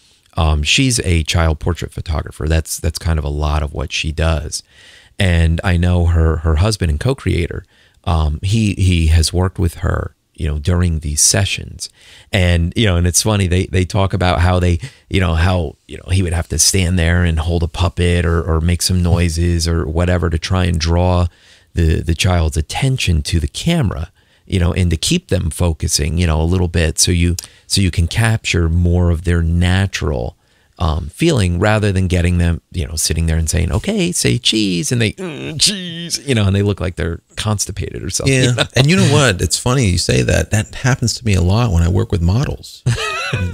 she's a child portrait photographer. That's kind of a lot of what she does. And I know her husband and co-creator, he has worked with her, you know, during these sessions. And, you know, and it's funny, they talk about how he would have to stand there and hold a puppet or make some noises or whatever to try and draw the child's attention to the camera, you know, and to keep them focusing, you know, a little bit so you can capture more of their natural feeling rather than getting them, you know, sitting there and saying, okay, say cheese, and they cheese, you know, and they look like they're constipated or something. Yeah. You know? And you know what? It's funny you say that. That happens to me a lot when I work with models. You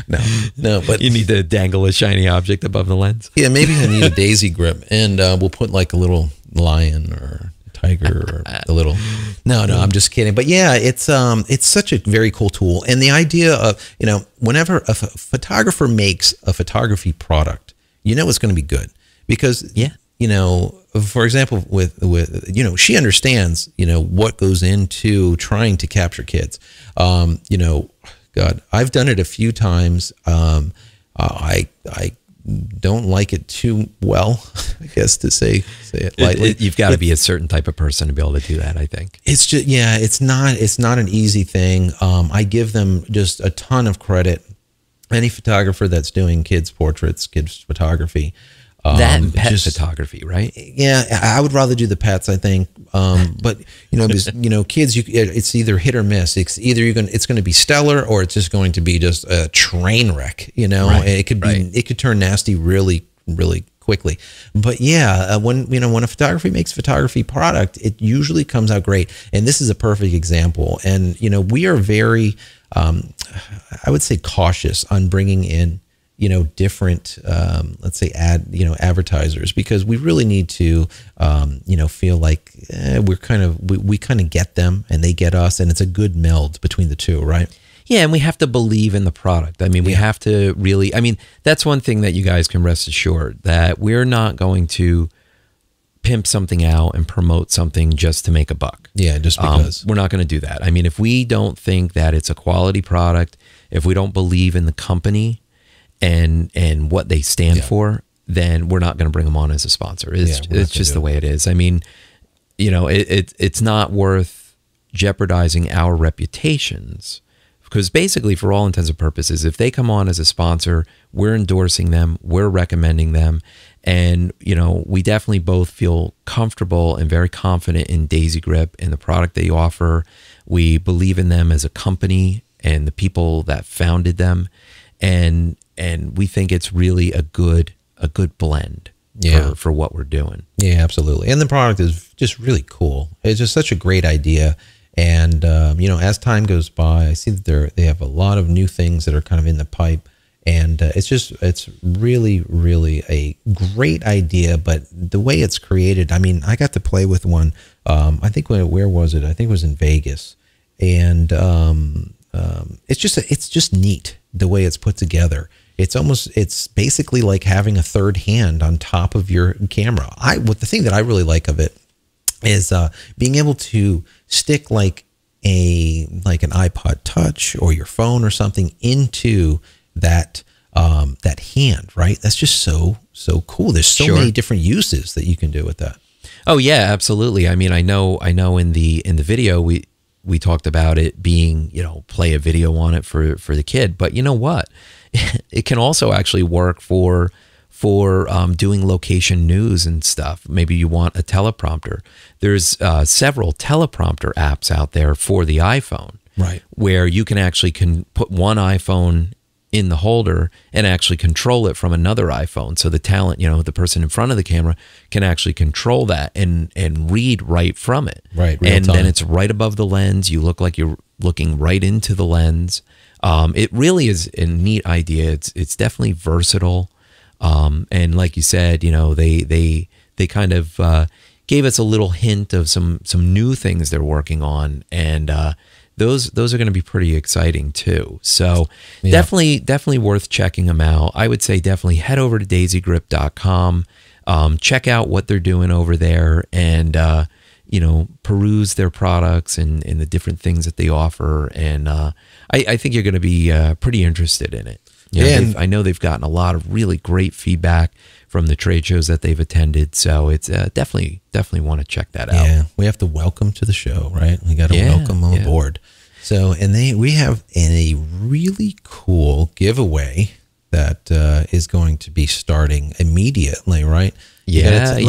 know? No, but you need to dangle a shiny object above the lens. Yeah, maybe I need a DaisyGrip, and we'll put like a little lion or tiger or a little. No, I'm just kidding. But yeah, it's such a very cool tool, and the idea of, you know, whenever a photographer makes a photography product, you know it's going to be good because you know, for example, with you know, she understands, you know, what goes into trying to capture kids. You know, God, I've done it a few times. I don't like it too well, I guess, to say it lightly. You've got to be a certain type of person to be able to do that, I think. It's just, yeah, it's not an easy thing. I give them just a ton of credit. Any photographer that's doing kids portraits, kids photography. That and pet photography, right? Yeah, I would rather do the pets, I think. But you know, because, you know, kids, it's either hit or miss. It's either it's going to be stellar, or it's just going to be just a train wreck. You know, it could be, it could turn nasty really, really quickly. But yeah, when a photography makes photography product, it usually comes out great. And this is a perfect example. And you know, we are very, I would say, cautious on bringing in, you know, different, let's say advertisers, because we really need to, you know, feel like we kind of get them and they get us, and it's a good meld between the two, right? Yeah, and we have to believe in the product. I mean, we have to really, I mean, that's one thing that you guys can rest assured, that we're not going to pimp something out and promote something just to make a buck. Yeah, just because. We're not going to do that. I mean, if we don't think that it's a quality product, if we don't believe in the company and what they stand for, then we're not going to bring them on as a sponsor. It's just the way it is. I mean, you know, it's not worth jeopardizing our reputations, because basically, for all intents and purposes, if they come on as a sponsor, we're endorsing them, we're recommending them, and you know, we definitely both feel comfortable and very confident in DaisyGrip and the product they offer. We believe in them as a company and the people that founded them, and we think it's really a good blend for what we're doing. Yeah, absolutely. And the product is just really cool. It's just such a great idea. And, you know, as time goes by, I see that they have a lot of new things that are kind of in the pipe. And it's really, really a great idea. But the way it's created, I mean, I got to play with one. I think, where was it? I think it was in Vegas. And it's just neat the way it's put together. It's basically like having a third hand on top of your camera. The thing that I really like of it is being able to stick like an iPod Touch or your phone or something into that hand, right? That's just so cool. There's so many different uses that you can do with that. Oh yeah, absolutely. I mean, I know in the video we we talked about it being, play a video on it for the kid. But you know what? It can also actually work for doing location news and stuff. Maybe you want a teleprompter. There's several teleprompter apps out there for the iPhone, right, where you can actually put one iPhone in the holder and actually control it from another iPhone. So the talent, the person in front of the camera can actually control that and read right from it. Right. And then it's right above the lens. You look like you're looking right into the lens. It really is a neat idea. It's definitely versatile. And like you said, they kind of gave us a little hint of some new things they're working on, and those are going to be pretty exciting too. So definitely worth checking them out. I would say definitely head over to DaisyGrip.com, check out what they're doing over there, and peruse their products and the different things that they offer. And I think you're going to be pretty interested in it. And I know they've gotten a lot of really great feedback from the trade shows that they've attended. So it's definitely want to check that out. Yeah, we have to welcome to the show, right? We got to welcome them aboard. So, and we have a really cool giveaway that is going to be starting immediately, right? Yeah.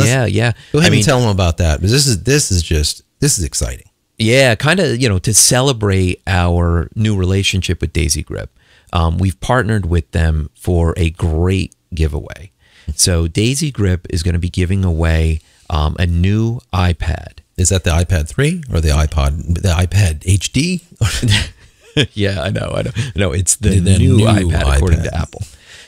Go ahead and tell them about that. Because this is exciting. Yeah, kind of, to celebrate our new relationship with DaisyGrip. We've partnered with them for a great giveaway. So DaisyGrip is going to be giving away a new iPad. Is that the iPad 3 or the iPad HD? Yeah, I know. No, it's the new iPad according to Apple.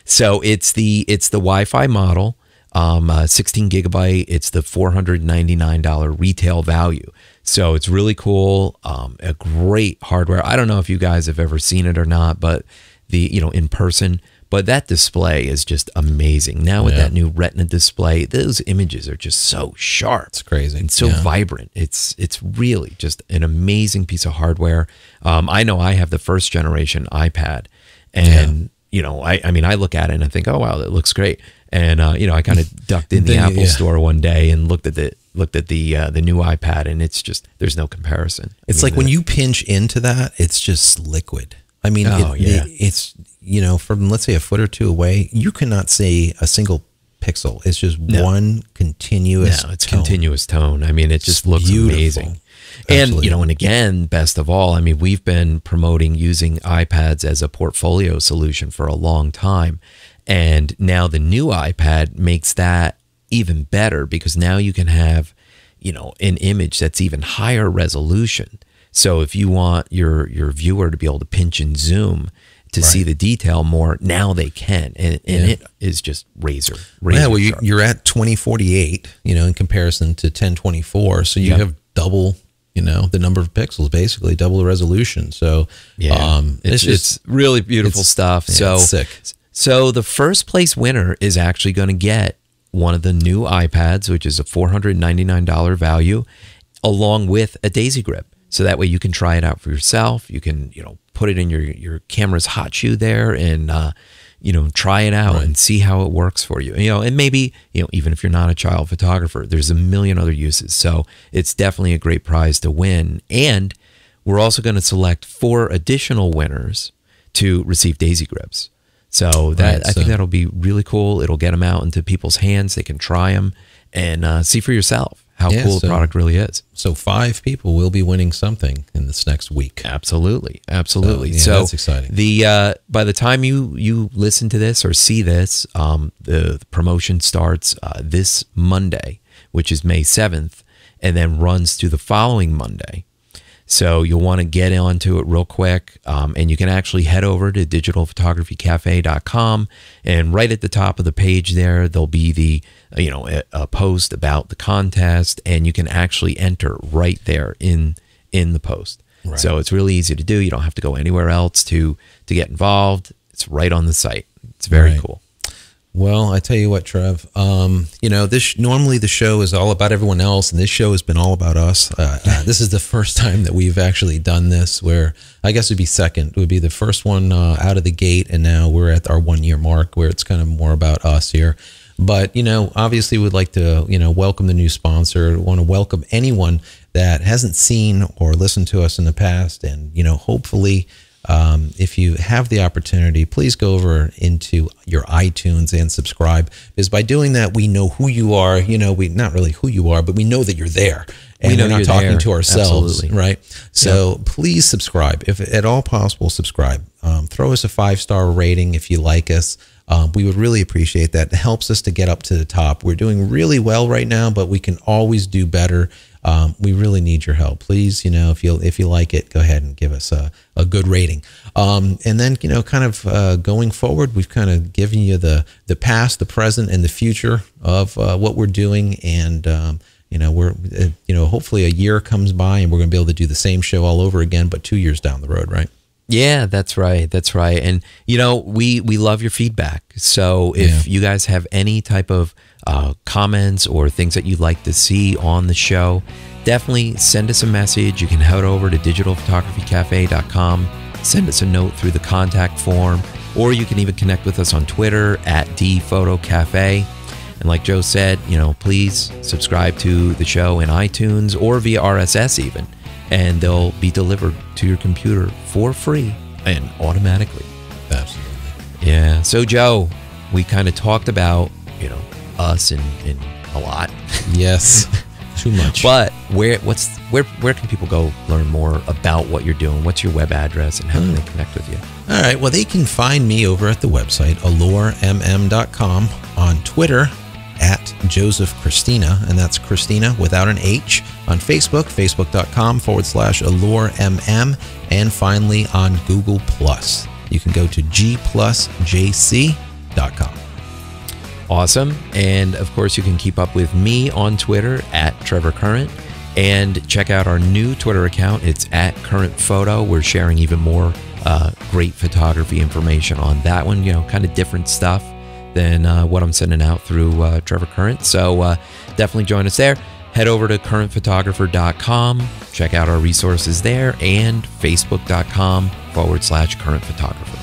So it's the Wi-Fi model, 16 gigabyte. It's the $499 retail value. So it's really cool. A great hardware. I don't know if you guys have ever seen it or not, but in person. But that display is just amazing. Now with that new Retina display, those images are just so sharp. It's crazy. And so vibrant. It's really just an amazing piece of hardware. I know I have the first generation iPad, and I look at it and I think, oh wow, that looks great. And I kind of ducked in the Apple store one day and looked at the new iPad, and it's just, there's no comparison. It's like when you pinch into that, it's just liquid. I mean, it's, from let's say a foot or two away, you cannot see a single pixel. It's just one continuous it's continuous tone. I mean, it just looks amazing. Absolutely. And, and again, best of all, I mean, we've been promoting using iPads as a portfolio solution for a long time. And now the new iPad makes that even better, because now you can have, an image that's even higher resolution. So if you want your viewer to be able to pinch and zoom to see the detail more, now they can. And it is just razor well, sharp. You're at 2048, in comparison to 1024. So you have double, the number of pixels, basically double the resolution. So it's really beautiful stuff. So it's sick. So the first place winner is actually going to get one of the new iPads, which is a $499 value, along with a DaisyGrip. So that way you can try it out for yourself. You can, put it in your camera's hot shoe there and, try it out and see how it works for you. And maybe, even if you're not a child photographer, there's a million other uses. So it's definitely a great prize to win. And we're also going to select 4 additional winners to receive DaisyGrips. So I think that'll be really cool. It'll get them out into people's hands. They can try them and see for yourself how cool the product really is. So 5 people will be winning something in this next week. Absolutely. So that's exciting. By the time you listen to this or see this, the promotion starts this Monday, which is May 7th, and then runs to the following Monday. So you'll want to get onto it real quick, and you can actually head over to digitalphotographycafe.com, and right at the top of the page there, there'll be a post about the contest, and you can actually enter right there in the post. Right. So it's really easy to do. You don't have to go anywhere else to get involved. It's right on the site. It's very cool. Well, I tell you what, Trev, normally the show is all about everyone else, and this show has been all about us. This is the first time that we've actually done this, where I guess it'd be second. It would be the first one out of the gate, and now we're at our 1 year mark where it's kind of more about us here. But, obviously we'd like to, welcome the new sponsor. We want to welcome anyone that hasn't seen or listened to us in the past. And, hopefully, if you have the opportunity, please go over into your iTunes and subscribe, because by doing that, we know who you are. We not really who you are, but we know that you're there. And we're not talking to ourselves, Absolutely. right? So please subscribe. If at all possible, subscribe. Throw us a 5-star rating if you like us. We would really appreciate that. It helps us to get up to the top. We're doing really well right now, but we can always do better. We really need your help. Please, if you like it, go ahead and give us a good rating. And then, kind of going forward, we've kind of given you the past, the present, and the future of what we're doing. And, we're, hopefully a year comes by and we're going to be able to do the same show all over again, but 2 years down the road, right? Yeah, that's right. That's right. And, we love your feedback. So if you guys have any type of comments or things that you'd like to see on the show, definitely send us a message. You can head over to digitalphotographycafe.com, send us a note through the contact form, or you can even connect with us on Twitter at dphotocafe. And like Joe said, please subscribe to the show in iTunes or via RSS even, and they'll be delivered to your computer for free and automatically. Absolutely. Yeah. So Joe, we kind of talked about, us and a lot. Yes. Too much. But where can people go learn more about what you're doing? What's your web address and how can they connect with you? All right. Well, they can find me over at the website, alluremm.com, on Twitter at Joseph Christina, and that's Christina without an H, on Facebook, facebook.com/AllureMM, and finally on Google+. You can go to g+jc.com. Awesome. And of course, you can keep up with me on Twitter at Trevor Current, and check out our new Twitter account. It's at Current Photo. We're sharing even more great photography information on that one, kind of different stuff than what I'm sending out through Trevor Current. So definitely join us there. Head over to currentphotographer.com, check out our resources there, and facebook.com/current photographer.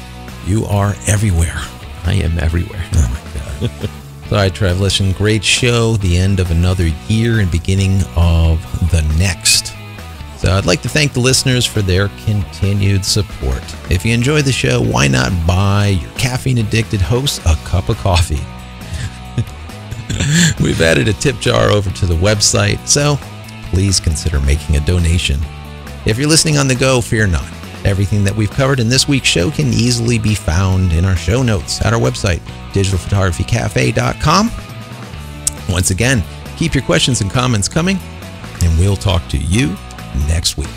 You are everywhere. I am everywhere. Oh my God. All right, Trev, listen, great show. The end of another year and beginning of the next. So I'd like to thank the listeners for their continued support. If you enjoy the show, why not buy your caffeine-addicted host a cup of coffee? We've added a tip jar over to the website, so please consider making a donation. If you're listening on the go, fear not. Everything that we've covered in this week's show can easily be found in our show notes at our website, digitalphotographycafe.com. Once again, keep your questions and comments coming, and we'll talk to you next week.